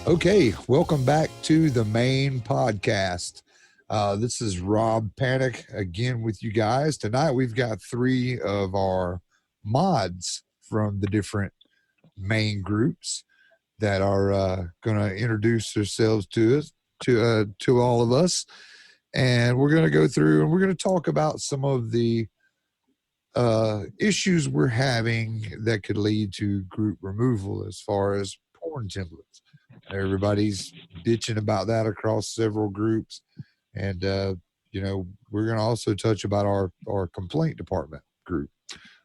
Okay, welcome back to the main podcast. This is Rob Panic again with you guys. Tonight we've got three of our mods from the different main groups that are going to introduce themselves to us, to all of us, and we're going to go through and we're going to talk about some of the issues we're having that could lead to group removal as far as porn templates. Everybody's bitching about that across several groups. And, we're going to also touch about our complaint department group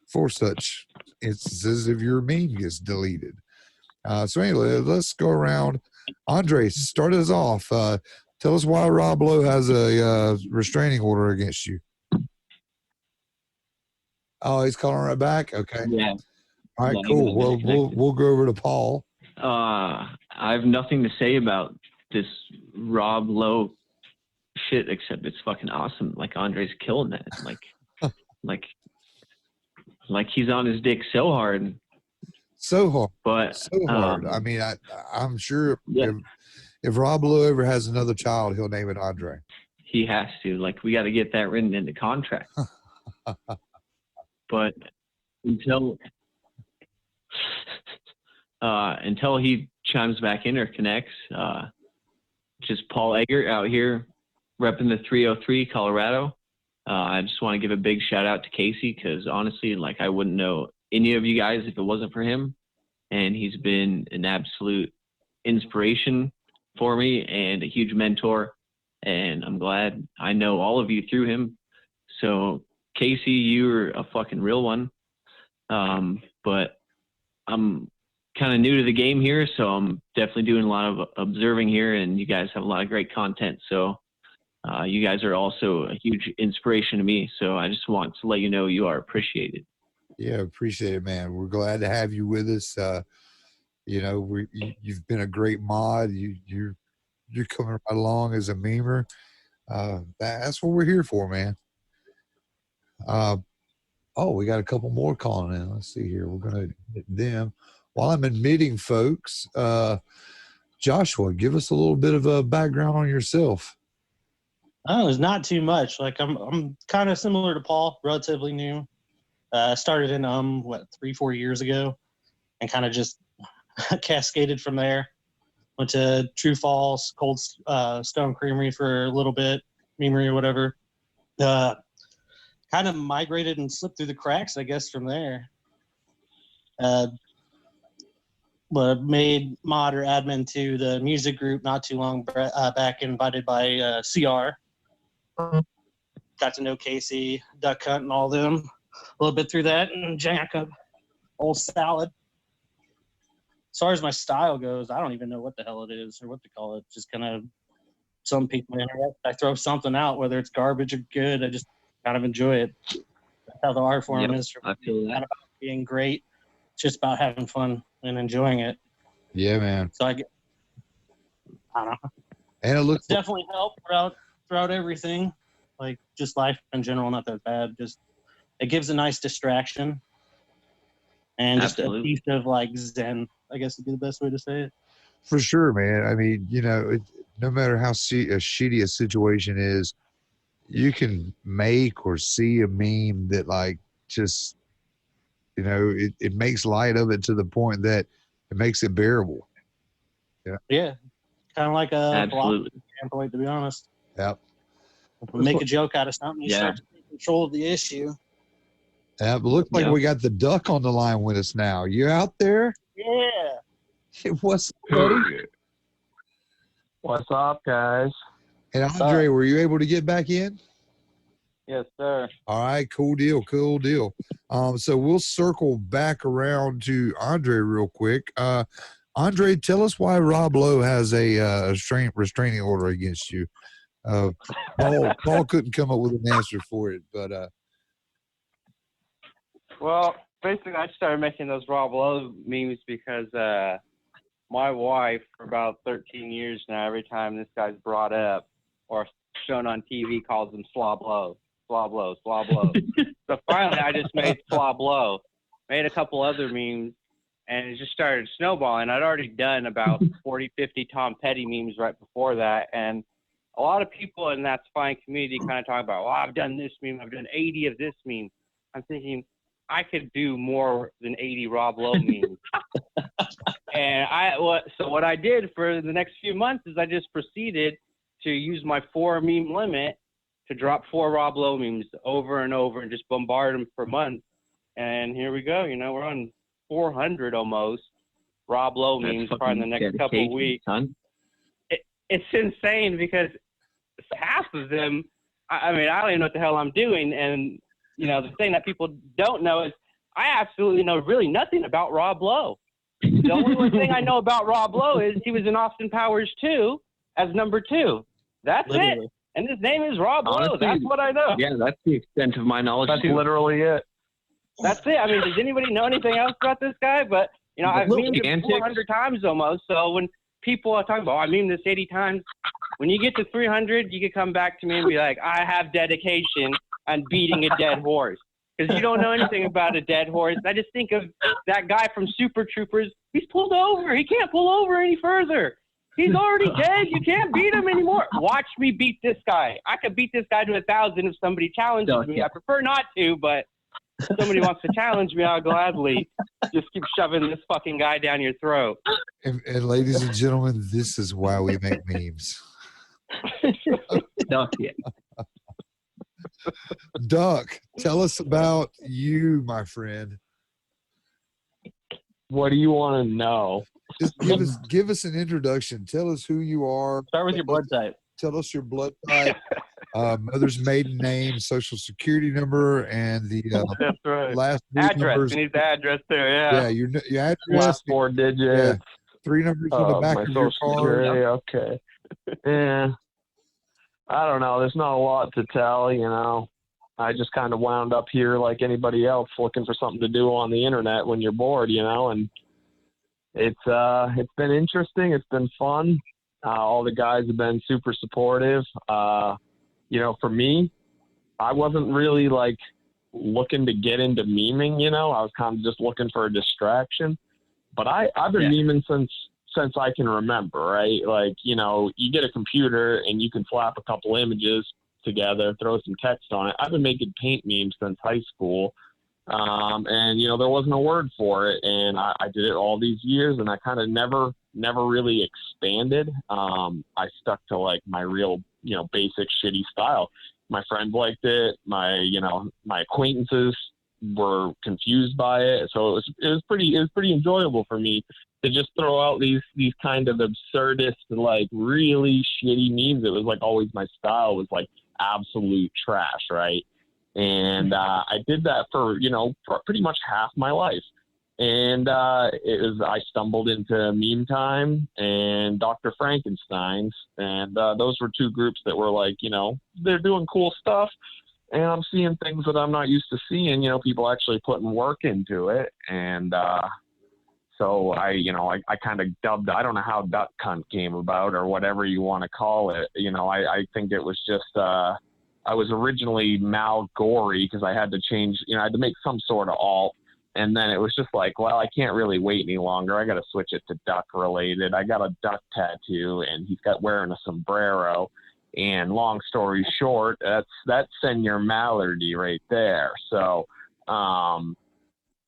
for such instances if your meme gets deleted. So anyway, let's go around. Andre, start us off. Tell us why Rob Lowe has a restraining order against you. Oh, he's calling right back? Okay. Yeah. All right, cool. Well, we'll go over to Paul. I have nothing to say about this Rob Lowe shit except it's fucking awesome. Like Andre's killing it. Like he's on his dick so hard. So hard. But so hard. I mean, I'm sure if Rob Lowe ever has another child, he'll name it Andre. He has to. Like, we got to get that written into contract. But until he chimes back in or connects, just Paul Eggert out here repping the 303 Colorado. I just want to give a big shout out to Casey because honestly, like, I wouldn't know any of you guys if it wasn't for him. And he's been an absolute inspiration for me and a huge mentor. And I'm glad I know all of you through him. So Casey, you're a fucking real one. But I'm kind of new to the game here, so I'm definitely doing a lot of observing here, and you guys have a lot of great content. So you guys are also a huge inspiration to me. So I just want to let you know you are appreciated. Yeah, appreciate it, man. We're glad to have you with us. You've been a great mod. You're coming right along as a memer. That's what we're here for, man. We got a couple more calling in. Let's see here. We're going to hit them. While I'm admitting folks, Joshua, give us a little bit of a background on yourself. Oh, it's not too much. Like I'm kind of similar to Paul, relatively new. Started in 3-4 years ago, and kind of just cascaded from there. Went to True Falls, Cold Stone Creamery for a little bit, Memory or whatever. Kind of migrated and slipped through the cracks, I guess, from there. But made mod or admin to the music group not too long back, invited by CR. Got to know Casey, Duck Hunt, and all them a little bit through that, and Jacob, old salad. As far as my style goes, I don't even know what the hell it is or what to call it. Just kind of some people interrupt. I throw something out, whether it's garbage or good. I just kind of enjoy it. That's how the art form is. I feel that. Not about being great. It's just about having fun and enjoying it. Yeah, man. So I don't know. And it looks definitely helped throughout everything. Like just life in general, not that bad. Just it gives a nice distraction. And just a piece of like zen, I guess would be the best way to say it. For sure, man. I mean, no matter how shitty a situation is, you can make or see a meme that like just, it makes light of it to the point that it makes it bearable. Yeah. Yeah. Kind of like a absolutely template, to be honest. Yep. Make a joke out of something, you start to take control of the issue. Yeah, but looks like we got the duck on the line with us now. You out there? Yeah. What's up, buddy? What's up, guys? And Andre, were you able to get back in? Yes, sir. All right, cool deal. So we'll circle back around to Andre real quick. Andre, tell us why Rob Lowe has a restraining order against you. Paul couldn't come up with an answer for it, but well, basically, I started making those Rob Lowe memes because my wife, for about 13 years now, every time this guy's brought up or shown on TV, calls him Slob Lowe. So finally, I just made Slob Lowe, made a couple other memes, and it just started snowballing. I'd already done about 40, 50 Tom Petty memes right before that, and a lot of people in that spine community kind of talk about, well, I've done this meme, I've done 80 of this meme. I'm thinking, I could do more than 80 Rob Lowe memes. And so what I did for the next few months is I just proceeded to use my 4 meme limit to drop 4 Rob Lowe memes over and over and just bombard them for months. And here we go. We're on 400 almost Rob Lowe memes probably in the next couple of weeks. It's insane because half of them, I mean, I don't even know what the hell I'm doing. And, the thing that people don't know is I absolutely know really nothing about Rob Lowe. The only thing I know about Rob Lowe is he was in Austin Powers 2 as number 2. That's Literally. it. And his name is Rob Lowe. That's what I know. Yeah, that's the extent of my knowledge, That's too. literally it. That's it. I mean, does anybody know anything else about this guy? But, I've memed him 400 times almost. So when people are talking about, I memed this 80 times, when you get to 300, you can come back to me and be like, I have dedication on beating a dead horse. Because you don't know anything about a dead horse. I just think of that guy from Super Troopers. He's pulled over. He can't pull over any further. He's already dead. You can't beat him anymore. Watch me beat this guy. I could beat this guy to 1,000 if somebody challenges me. I prefer not to, but if somebody wants to challenge me, I'll gladly just keep shoving this fucking guy down your throat. And ladies and gentlemen, this is why we make memes. Duck, tell us about you, my friend. What do you want to know? Just give us an introduction. Tell us who you are. Start with your blood type. Tell us your blood type, mother's maiden name, social security number, and the That's right. last 3 Address. numbers. We need the address there, yeah. Yeah, your address. Last 4 digits. Yeah, 3 numbers on the back my of your social card. security. Okay. Yeah. I don't know. There's not a lot to tell, I just kind of wound up here like anybody else looking for something to do on the internet when you're bored, and it's been interesting. It's been fun. All the guys have been super supportive. For me, I wasn't really like looking to get into memeing, I was kind of just looking for a distraction, but I've been memeing since I can remember, right? Like, you get a computer and you can slap a couple images together, throw some text on it. I've been making paint memes since high school. And there wasn't a word for it. And I did it all these years and I kind of never really expanded. I stuck to like my real, basic shitty style. My friends liked it. My acquaintances were confused by it. So it was pretty enjoyable for me to just throw out these kind of absurdist, like really shitty memes. It was like always my style was like absolute trash, right? And I did that for pretty much half my life. And I stumbled into Meme Time and Dr. Frankenstein's, and those were 2 groups that were like, they're doing cool stuff, and I'm seeing things that I'm not used to seeing. People actually putting work into it, and so I kind of dubbed. I don't know how Duck Cunt came about or whatever you want to call it. I think it was just. I was originally Mal Gory because I had to change. I had to make some sort of alt. And then it was just like, well, I can't really wait any longer. I got to switch it to duck related. I got a duck tattoo and he's wearing a sombrero. And long story short, that's Senor Mallardy right there. So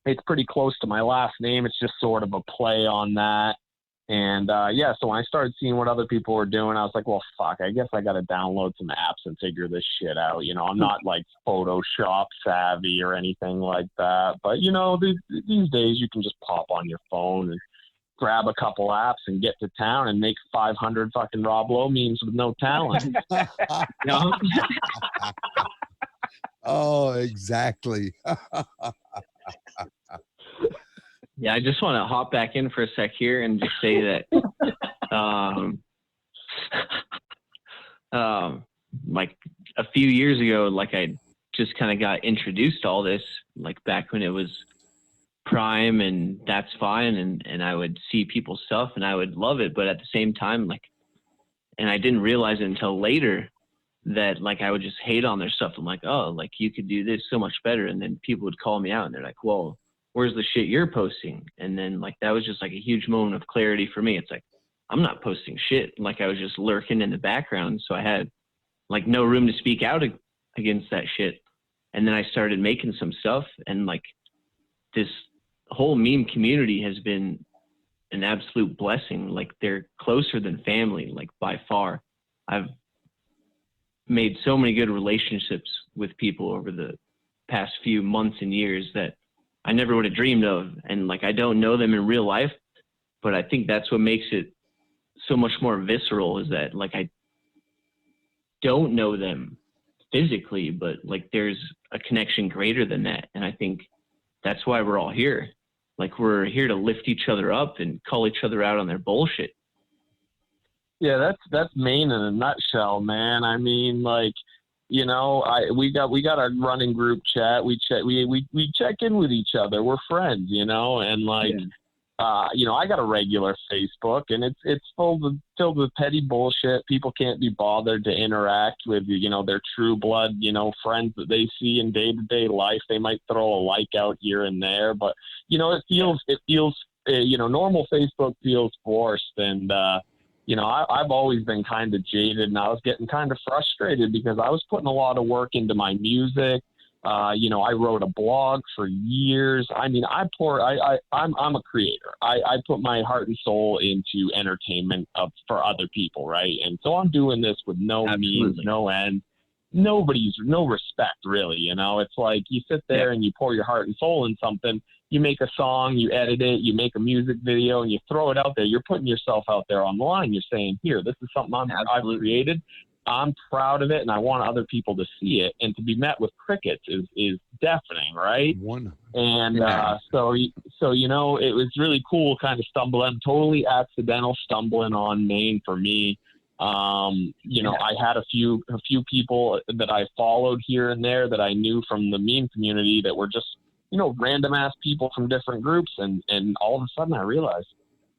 it's pretty close to my last name. It's just sort of a play on that. And so when I started seeing what other people were doing, I was like, well, fuck, I guess I got to download some apps and figure this shit out. I'm not like Photoshop savvy or anything like that. But, these days you can just pop on your phone and grab a couple apps and get to town and make 500 fucking Rob Lowe memes with no talent. Oh, exactly. Yeah, I just want to hop back in for a sec here and just say that, like a few years ago, like I just kind of got introduced to all this, like back when it was prime, and that's fine, and I would see people's stuff and I would love it, but at the same time, like, and I didn't realize it until later that like I would just hate on their stuff. I'm like, oh, like you could do this so much better, and then people would call me out and they're like, well, where's the shit you're posting? And then like, that was just like a huge moment of clarity for me. It's like, I'm not posting shit. Like I was just lurking in the background. So I had like no room to speak out against that shit. And then I started making some stuff, and like this whole meme community has been an absolute blessing. Like they're closer than family, like by far. I've made so many good relationships with people over the past few months and years that I never would have dreamed of. And like, I don't know them in real life, but I think that's what makes it so much more visceral, is that like, I don't know them physically, but like there's a connection greater than that. And I think that's why we're all here. Like we're here to lift each other up and call each other out on their bullshit. Yeah, that's Maine in a nutshell, man. I mean, like, you know, we got our running group chat. We check in with each other. We're friends, you know, and like, you know, I got a regular Facebook, and it's filled with petty bullshit. People can't be bothered to interact with, you know, their true blood, you know, friends that they see in day-to-day life. They might throw a like out here and there, but you know, it feels, you know, normal Facebook feels forced. And, you know, I've always been kind of jaded, and I was getting kind of frustrated because I was putting a lot of work into my music. You know, I wrote a blog for years. I mean, I'm a creator. I put my heart and soul into entertainment for other people, right? And so I'm doing this with no means, no end, no respect, really. You know, it's like you sit there and you pour your heart and soul in something. You make a song, you edit it, you make a music video, and you throw it out there. You're putting yourself out there on the line. You're saying, here, this is something I've created. I'm proud of it, and I want other people to see it. And to be met with crickets is deafening, right? And so you know, it was really cool, kind of totally accidental stumbling on Maine for me. You know, I had a few people that I followed here and there that I knew from the meme community that were just, you know, random ass people from different groups, and all of a sudden I realized,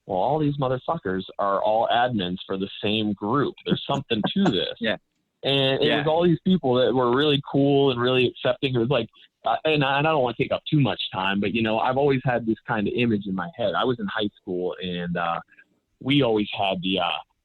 well, all these motherfuckers are all admins for the same group. There's something to this. And it was all these people that were really cool and really accepting. It was like, and I don't want to take up too much time, but, you know, I've always had this kind of image in my head. I was in high school, and we always had the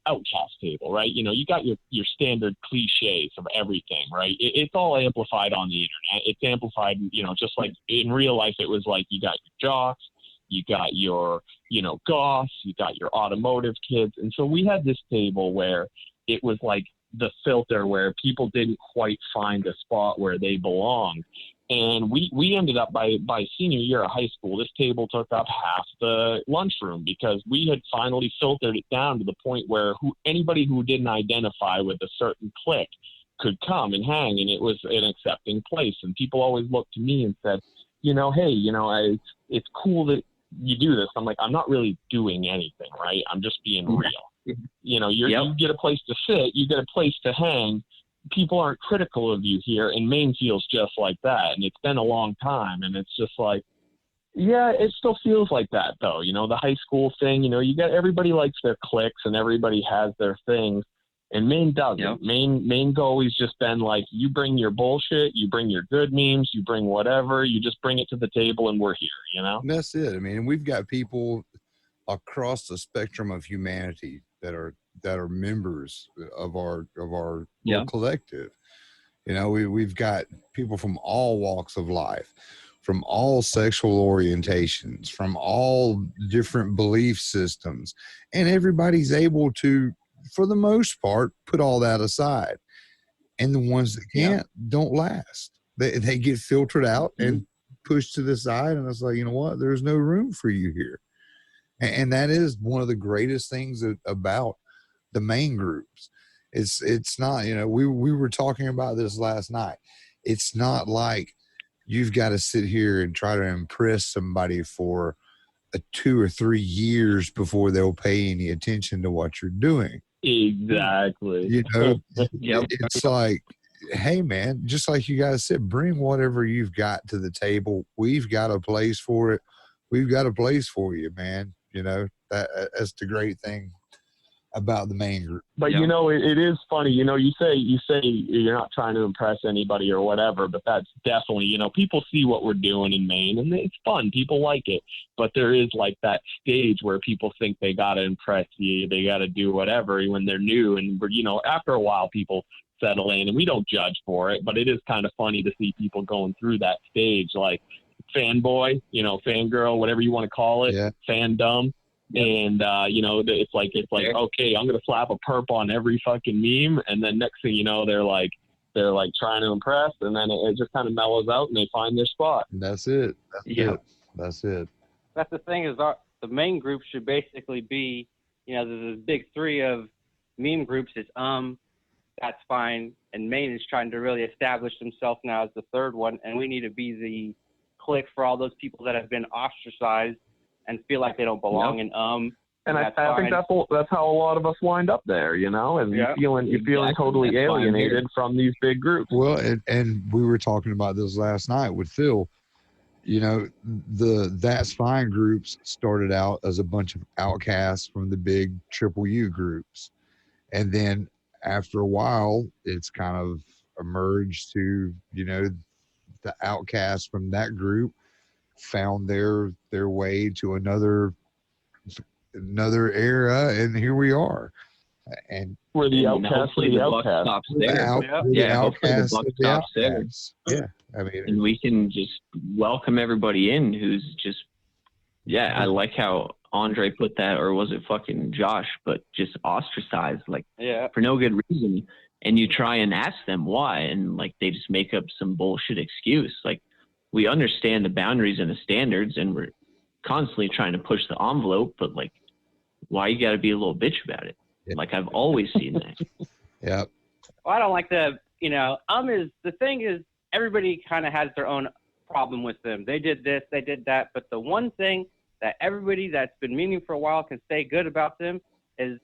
outcast table, right? You know, you got your standard cliches of everything, right? It's all amplified on the internet. It's amplified, you know, just like in real life, it was like you got your jocks, you got your, you know, goths, you got your automotive kids. And so we had this table where it was like the filter where people didn't quite find a spot where they belonged. And we ended up by senior year of high school, this table took up half the lunchroom because we had finally filtered it down to the point where anybody who didn't identify with a certain clique could come and hang, and it was an accepting place. And people always looked to me and said, you know, hey, you know, it's cool that you do this. I'm like, I'm not really doing anything, right? I'm just being real. You know, you get a place to sit, you get a place to hang. People aren't critical of you here, and Maine feels just like that. And it's been a long time, and it's just like, yeah, it still feels like that though. You know, the high school thing, you know, everybody likes their cliques and everybody has their things, and Maine doesn't. Maine's always just been like, you bring your bullshit, you bring your good memes, you bring whatever, you just bring it to the table and we're here, you know? And that's it. I mean, we've got people across the spectrum of humanity that are members of our little collective. You know, we've got people from all walks of life, from all sexual orientations, from all different belief systems, and everybody's able to, for the most part, put all that aside. And the ones that can't don't last. They get filtered out and pushed to the side, and it's like, you know what, there's no room for you here. And that is one of the greatest things about the main groups. It's not, you know, we were talking about this last night. It's not like you've got to sit here and try to impress somebody for 2 or 3 years before they'll pay any attention to what you're doing. Exactly. You know, it's like, hey man, just like you guys said, bring whatever you've got to the table. We've got a place for it. We've got a place for you, man. You know, that's the great thing about the main group. But Yeah. you know, it is funny. You know, you say you're not trying to impress anybody or whatever, but that's definitely, you know, people see what we're doing in Maine and it's fun. People like it. But there is like that stage where people think they got to impress you, they got to do whatever when they're new. And you know, after a while, people settle in, and we don't judge for it. But it is kind of funny to see people going through that stage, like fanboy, you know, fangirl, whatever you want to call it, Yeah. fandom. And you know, it's like okay, I'm gonna slap a perp on every fucking meme, and then next thing you know, they're like trying to impress, and then it just kind of mellows out, and they find their spot. And that's it. Yeah. That's it. That's the thing is the main group should basically be, you know, there's this big three of meme groups. It's that's fine, and Maine is trying to really establish themselves now as the third one, and we need to be the click for all those people that have been ostracized and feel like they don't belong in And I think that's how a lot of us wind up there, you know, and Yeah. you're feeling totally That's why I'm here. alienated from these big groups. Well, and we were talking about this last night with Phil. You know, the That's Fine groups started out as a bunch of outcasts from the big Triple U groups. And then after a while, it's kind of emerged to, you know, the outcasts from that group found their way to another era, and here we are. And We're the And outcasts of hopefully the the buck outcasts. stops the there. hopefully Yeah, hopefully the outcasts buck of the stops there. outcasts. Yeah, I mean, And we can just welcome everybody in who's just, yeah, I like how Andre put that, or was it fucking Josh, but just ostracized, like Yeah. for no good reason. And you try and ask them why, and like they just make up some bullshit excuse. Like, we understand the boundaries and the standards, and we're constantly trying to push the envelope, but like, why you got to be a little bitch about it? Yeah. Like, I've always seen that. yeah, Well, I don't like the thing is everybody kind of has their own problem with them. They did this, they did that, but the one thing that everybody that's been memeing for a while can say good about them is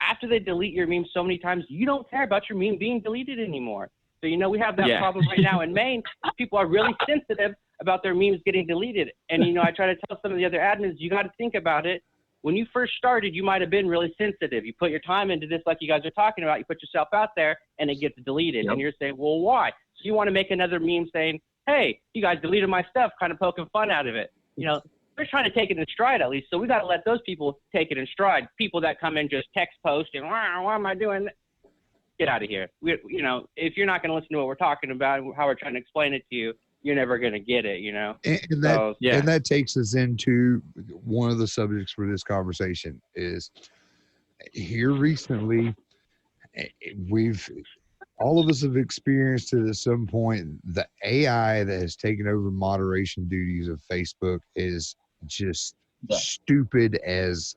after they delete your meme so many times, you don't care about your meme being deleted anymore. So, you know, we have that Yeah. problem right now in Maine. People are really sensitive about their memes getting deleted. And, you know, I try to tell some of the other admins, you got to think about it. When you first started, you might have been really sensitive. You put your time into this like you guys are talking about. You put yourself out there, and it gets deleted. Yep. And you're saying, well, why? So you want to make another meme saying, hey, you guys deleted my stuff, kind of poking fun out of it. You know, we're trying to take it in stride at least. So we got to let those people take it in stride. People that come in just text post and, why am I doing that? Get out of here. You know, if you're not going to listen to what we're talking about, how we're trying to explain it to you, you're never going to get it, you know? and that So, Yeah. and that takes us into one of the subjects for this conversation is here recently all of us have experienced it at some point. The AI that has taken over moderation duties of Facebook is just Yeah. stupid as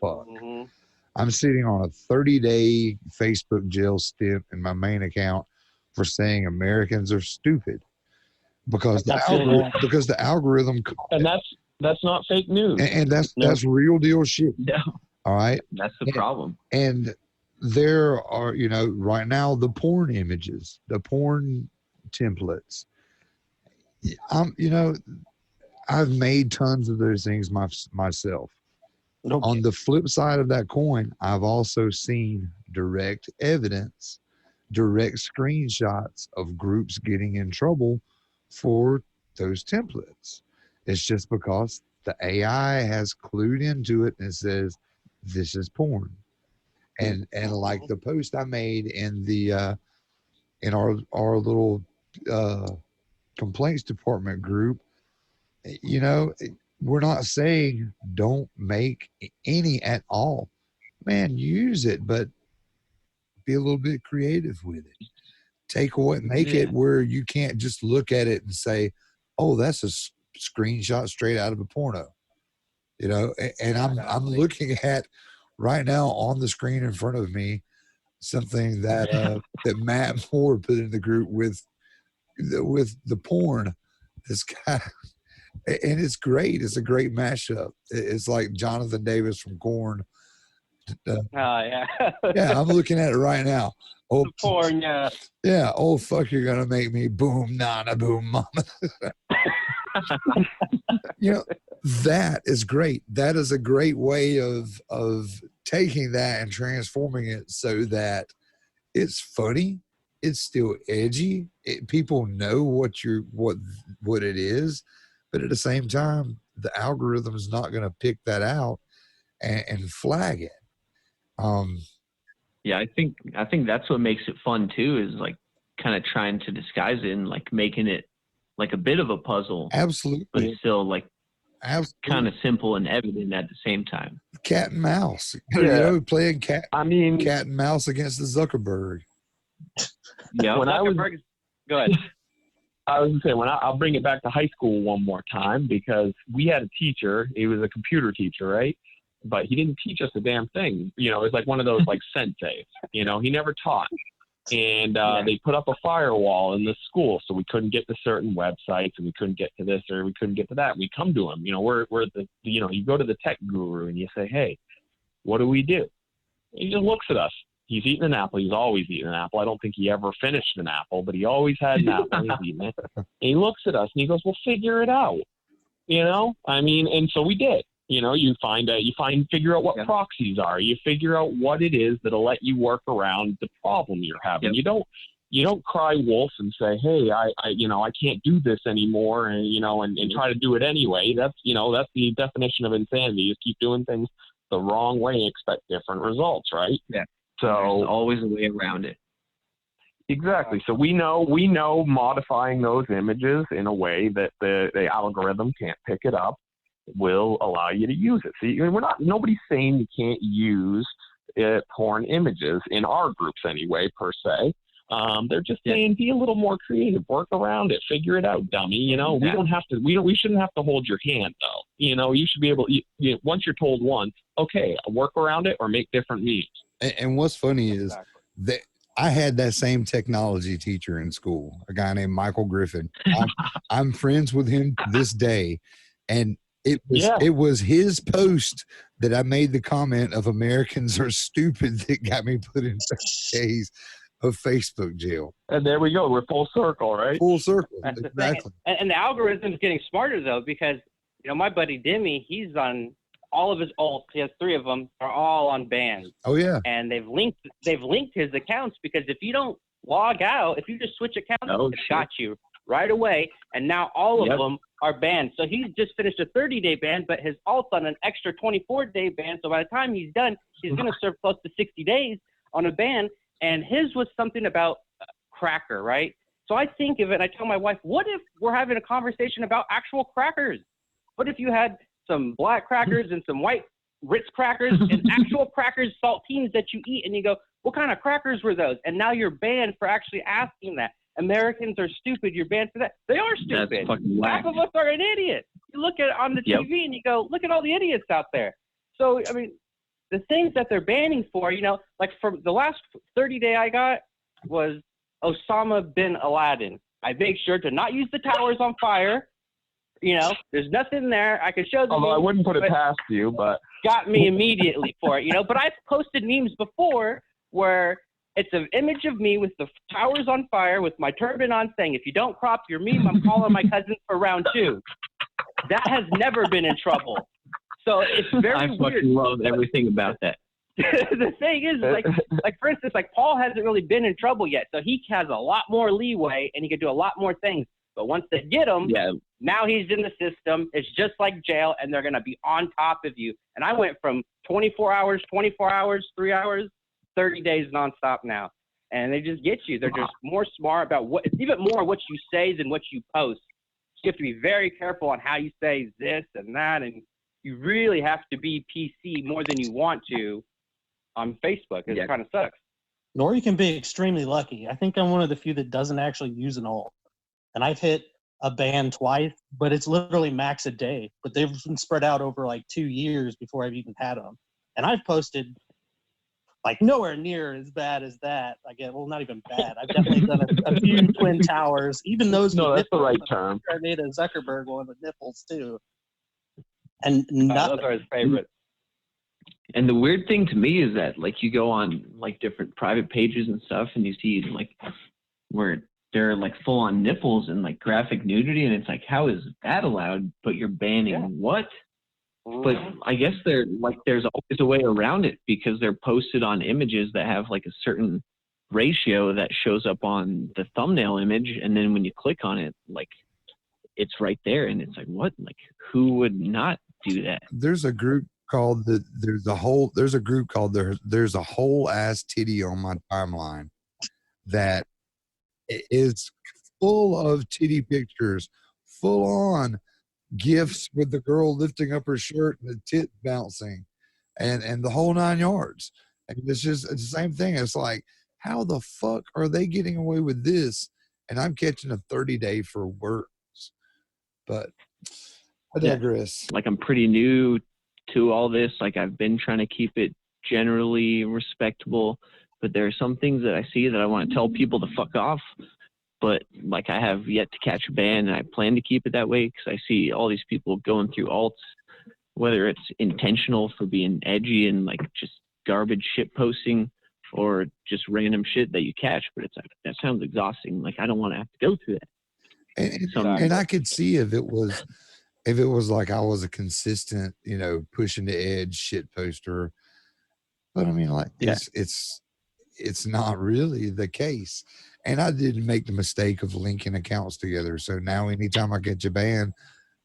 fuck. mhm. I'm sitting on a 30-day Facebook jail stint in my main account for saying Americans are stupid because the algorithm And that's not fake news. and that's No. that's real deal shit. No, All right. that's the Yeah. problem. And there are, you know, right now the porn images, the porn templates. You know, I've made tons of those things myself. Okay. On the flip side of that coin, I've also seen direct evidence, direct screenshots of groups getting in trouble for those templates. It's just because the AI has clued into it and says, this is porn. And like the post I made in the in our little complaints department group, you know, we're not saying don't make any at all. Man, use it, but be a little bit creative with it. Take away, make it where you can't just look at it and say, "Oh, that's a screenshot straight out of a porno." You know, and I'm looking at right now on the screen in front of me something that that Matt Moore put in the group with the porn. This guy. And it's great. It's a great mashup. It's like Jonathan Davis from Korn. Yeah. Yeah, I'm looking at it right now. Oh, The porn, yeah. yeah. Oh, fuck, you're going to make me boom, nana, boom, mama. You know, that is great. That is a great way of taking that and transforming it so that it's funny, it's still edgy. People know what it is, but at the same time, the algorithm is not going to pick that out and flag it. Yeah, I think that's what makes it fun too, is like kind of trying to disguise it and like making it like a bit of a puzzle, Absolutely, but still like absolutely kind of simple and evident at the same time. cat and mouse. Yeah. Playing cat and mouse against the Zuckerberg. Yeah. When I was, Go ahead. I was going to say, I'll bring it back to high school one more time, because we had a teacher. He was a computer teacher, right? But he didn't teach us a damn thing. It was like one of those like senseis. He never taught. And they put up a firewall in the school, so we couldn't get to certain websites, and we couldn't get to this, or we couldn't get to that. And we come to him. We're the you go to the tech guru and you say, hey, what do we do? He just looks at us. He's eating an apple. He's always eating an apple. I don't think he ever finished an apple, but he always had an apple. He's eating it. And he looks at us and he goes, well, figure it out. And so we did. Figure out what proxies are. You figure out what it is that'll let you work around the problem you're having. Yep. You don't cry wolf and say, hey, I can't do this anymore, and try to do it anyway. That's the definition of insanity, is keep doing things the wrong way and expect different results, right? Yeah. So there's always a way around it. Exactly. So we know modifying those images in a way that the algorithm can't pick it up will allow you to use it. See, nobody's saying you can't use porn images in our groups anyway, per se. They're just saying be a little more creative, work around it, figure it out, dummy. We don't have to. We shouldn't have to hold your hand, though. You should be able. Once you're told once, okay, work around it or make different memes. And what's funny is that I had that same technology teacher in school, a guy named Michael Griffin. I'm friends with him to this day, and it was his post that I made the comment of Americans are stupid that got me put in 30 days of Facebook jail. And there we go. We're full circle, right? Full circle. That's exactly. And the algorithm's getting smarter, though, because, my buddy Dimmy, he's on all of his alts. He has 3 of them. Are all on bans. Oh, yeah. And they've linked his accounts, because if you don't log out, if you just switch accounts, it's got you right away. And now all of them are banned. So he's just finished a 30-day ban, but his alt's on an extra 24-day ban. So by the time he's done, he's going to serve close to 60 days on a ban. And his was something about cracker, right? So I think of it, and I tell my wife, what if we're having a conversation about actual crackers? What if you had some black crackers and some white Ritz crackers and actual crackers, saltines that you eat, and you go, what kind of crackers were those? And now you're banned for actually asking that. Americans are stupid. You're banned for that. They are stupid. That's fucking whack. Half of us are an idiot. You look at it on the TV and you go, look at all the idiots out there. So, the things that they're banning for, like from the last 30-day I got was Osama bin Laden. I make sure to not use the towers on fire. There's nothing there. I could show them. Although I wouldn't put it past you, but got me immediately for it, But I've posted memes before where it's an image of me with the towers on fire with my turban on, saying, if you don't crop your meme, I'm calling my cousins for round 2. That has never been in trouble. So it's very weird. I fucking love everything about that. The thing is, like for instance, like Paul hasn't really been in trouble yet, so he has a lot more leeway and he can do a lot more things. But once they get him, now he's in the system. It's just like jail, and they're going to be on top of you. And I went from 24 hours, 3 hours, 30 days nonstop now. And they just get you. They're just more smart about it's even more what you say than what you post. So you have to be very careful on how you say this and that, and you really have to be PC more than you want to on Facebook. It kind of sucks. Or you can be extremely lucky. I think I'm one of the few that doesn't actually use an alt. And I've hit a ban twice, but it's literally max a day. But they've been spread out over like 2 years before I've even had them. And I've posted like nowhere near as bad as that. Well, not even bad. I've definitely done a few twin towers. Even those. No, that's the right term. I made a Zuckerberg one with nipples too. And nothing. Those are his favorite. And the weird thing to me is that like you go on like different private pages and stuff, and you see like where they're like full on nipples and like graphic nudity, and it's like, how is that allowed? But you're banning what? But I guess there's always a way around it because they're posted on images that have like a certain ratio that shows up on the thumbnail image, and then when you click on it, like it's right there, and it's like, what? Like, who would not do that? There's a group called there's a whole ass titty on my timeline that is full of titty pictures, full on gifs with the girl lifting up her shirt and the tit bouncing and the whole 9 yards. And it's the same thing. It's like, how the fuck are they getting away with this? And I'm catching a 30-day for words. But I digress. Like, I'm pretty new to all this. Like, I've been trying to keep it generally respectable, but there are some things that I see that I want to tell people to fuck off. But like, I have yet to catch a ban, and I plan to keep it that way because I see all these people going through alts, whether it's intentional for being edgy and like just garbage shit posting, or just random shit that you catch. But it's like, that sounds exhausting. Like, I don't want to have to go through that. And I could see if it was like I was a consistent, pushing the edge shit poster. But I mean, like, it's not really the case. And I didn't make the mistake of linking accounts together. So now anytime I get a ban,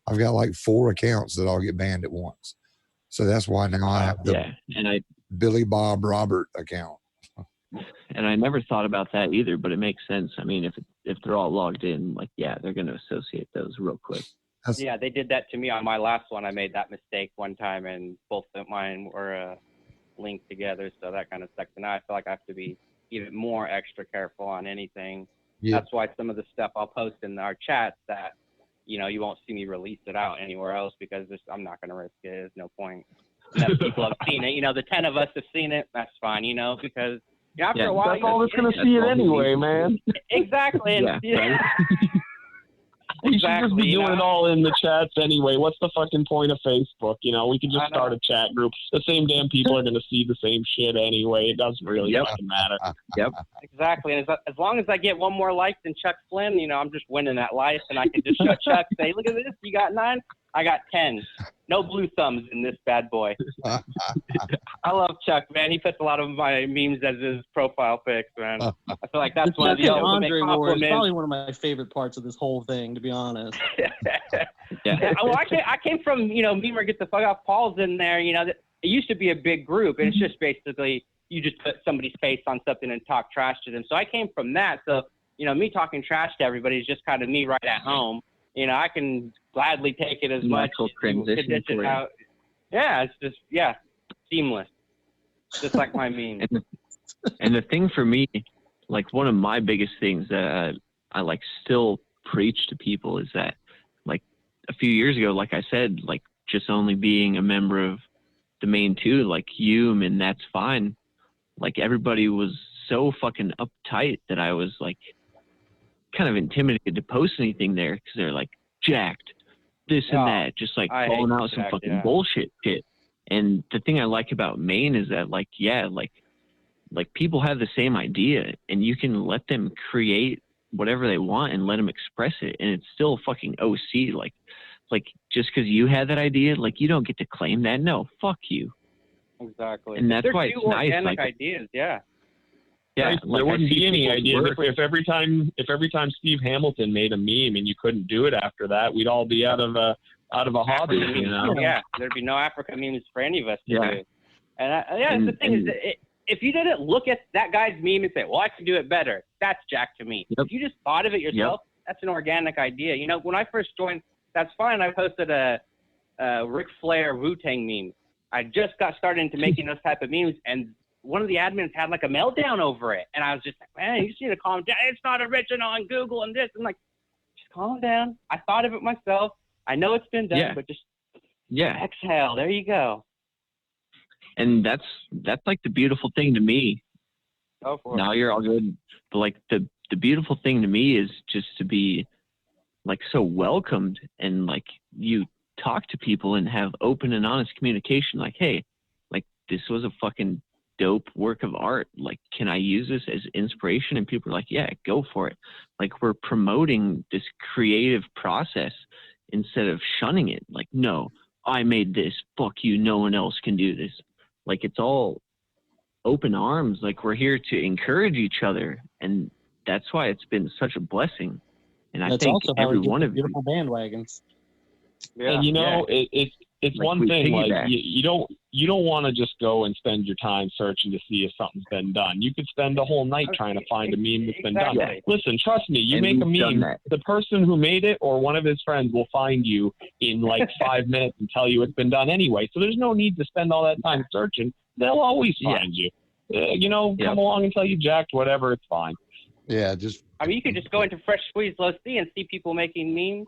I've got like 4 accounts that all get banned at once. So that's why now I have the Billy Bob Robert account. And I never thought about that either, but it makes sense. I mean, if they're all logged in, like, they're going to associate those real quick. Yeah, they did that to me on my last one. I made that mistake one time, and both of mine were linked together, so that kind of sucks. And now I feel like I have to be even more extra careful on anything. Yeah. That's why some of the stuff I'll post in our chats that, you won't see me release it out anywhere else because I'm not going to risk it. There's no point. Enough people have seen it. The 10 of us have seen it. That's fine, because after a while, that's all that's going to see it anyway, man. Exactly. Right? We should just be doing it all in the chats anyway. What's the fucking point of Facebook? We can just start a chat group. The same damn people are going to see the same shit anyway. It doesn't really fucking matter. Yep. Exactly. And as long as I get one more like than Chuck Flynn, I'm just winning that life, and I can just show Chuck, say, look at this, you got 9, I got 10. No blue thumbs in this bad boy. I love Chuck, man. He puts a lot of my memes as his profile pics, man. I feel like that's one of the Andre War is probably one of my favorite parts of this whole thing, to be honest. Well, I came from, Memer Get the Fuck Off Paul's in there, it used to be a big group, and it's just basically you just put somebody's face on something and talk trash to them. So I came from that. So, me talking trash to everybody is just kind of me right at home. I can gladly take it as much. Transition for out. Yeah, it's just, seamless. Just like my meme. And the thing for me, like, one of my biggest things that I like still preach to people is that, like, a few years ago, like I said, like, just only being a member of the main 2, like Hume, and that's fine. Like, everybody was so fucking uptight that I was like kind of intimidated to post anything there because they're like jacked, this and that, just like calling out some fucking bullshit shit. And the thing I like about Maine is that, like, like people have the same idea, and you can let them create whatever they want and let them express it, and it's still fucking OC. Like just because you had that idea, like, you don't get to claim that. No, fuck you. Exactly. And that's why it's nice. Organic ideas, Yeah, right. like, there wouldn't be any ideas if every time Steve Hamilton made a meme and you couldn't do it after that, we'd all be out of a hobby. Yeah, there'd be no Africa memes for any of us to do. And the thing is, if you didn't look at that guy's meme and say, "Well, I can do it better," that's jack to me. If you just thought of it yourself, that's an organic idea. When I first joined, that's fine. I posted a Ric Flair Wu-Tang meme. I just got started into making those type of memes, and one of the admins had like a meltdown over it. And I was just like, man, you just need to calm down. It's not original on Google and this. I'm like, just calm down. I thought of it myself. I know it's been done, but just exhale. There you go. And that's like the beautiful thing to me. Go for it. Now you're all good. But like the beautiful thing to me is just to be like so welcomed, and like you talk to people and have open and honest communication. Like, hey, like, this was a fucking dope work of art. Like, can I use this as inspiration? And people are like, yeah, go for it. Like, we're promoting this creative process instead of shunning it. Like, no, I made this. Fuck you. No one else can do this. Like, it's all open arms. Like, we're here to encourage each other. And that's why it's been such a blessing. And I think also how every we get one the of you, beautiful bandwagons. Yeah. And it's Like, one we thing, like piggyback. you don't want to just go and spend your time searching to see if something's been done. You could spend a whole night trying to find a meme that's been done. Exactly. Listen, trust me, you And make a we've done meme, that. the person who made it or one of his friends will find you in like 5 minutes and tell you it's been done anyway. So there's no need to spend all that time searching. They'll always find you. Come along until you jacked, whatever, it's fine. Yeah, just I mean, you could just go into Fresh Squeeze Low C and see people making memes,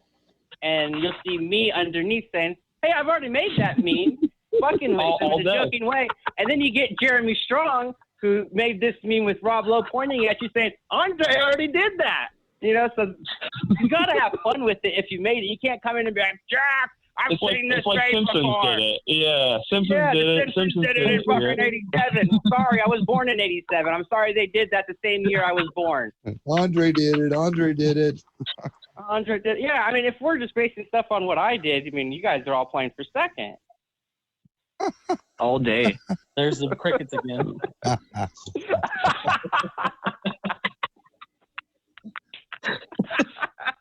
and you'll see me underneath saying, "Hey, I've already made that meme." Fucking with All in day. a joking way. And then you get Jeremy Strong, who made this meme with Rob Lowe pointing at you saying, "Andre already did that." You know, so you got to have fun with it if you made it. You can't come in and be like, "Jack, I've seen this it's like face Simpsons before." did it. Yeah, Simpsons Yeah, did the it. Simpsons did it in fucking 87. Sorry, I was born in 87. I'm sorry they did that the same year I was born. Andre did it. Andre did it. Andre did. Yeah, I mean, if we're just basing stuff on what I did, I mean, you guys are all playing for second. All day. There's the crickets again.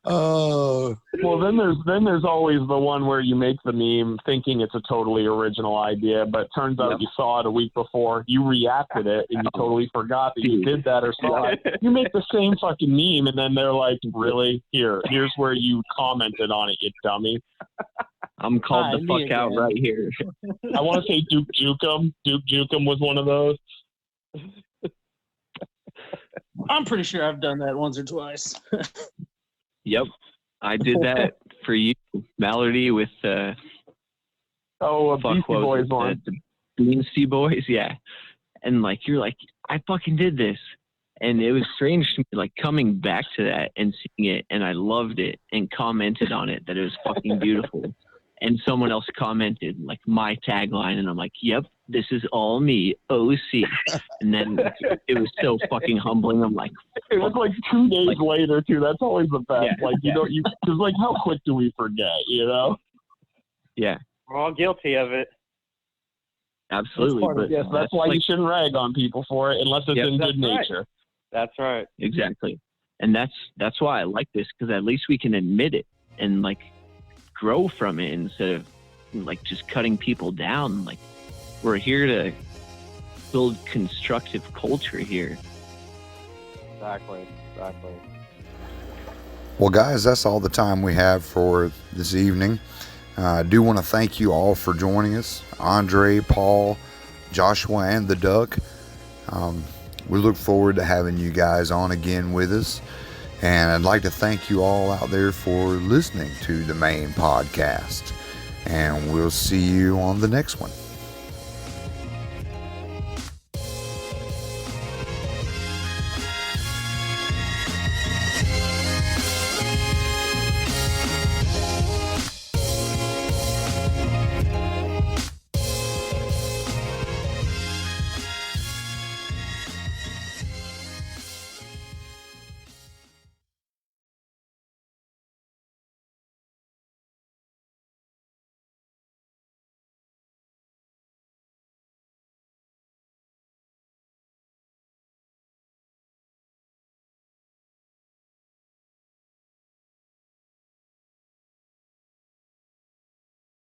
Oh, Well, then there's always the one where you make the meme thinking it's a totally original idea, but it turns out you saw it a week before, you reacted it, and you totally forgot that you did that or saw it. You make the same fucking meme, and then they're like, "Really? Here's where you commented on it, you dummy." I'm called the me fuck out again. right here. I want to say Duke Jukem. Duke Jukem was one of those. I'm pretty sure I've done that once or twice. Yep. I did that for you, Mallory, with A fuck, Beastie what was Boys it? one. The Beastie Boys, yeah. And like, you're like, I fucking did this. And it was strange to me, like, coming back to that and seeing it, and I loved it and commented on it that it was fucking beautiful. And someone else commented, like, my tagline, and I'm like, yep, this is all me, OC. And then it was so fucking humbling. I'm like, It was like 2 days later too. That's always the best. Yeah. Like because like how quick do we forget? You know? yeah, We're all guilty of it. absolutely. But Yes, that's why like, you shouldn't rag on people for it unless it's Yep, in that's good right. nature. That's right. exactly. And that's why I like this, because at least we can admit it and like grow from it instead of like just cutting people down. Like, we're here to build constructive culture here. Exactly. well, guys, that's all the time we have for this evening. I do want to thank you all for joining us, Andre, Paul, Joshua, and the Duck. We look forward to having you guys on again with us. And I'd like to thank you all out there for listening to the main podcast. And we'll see you on the next one.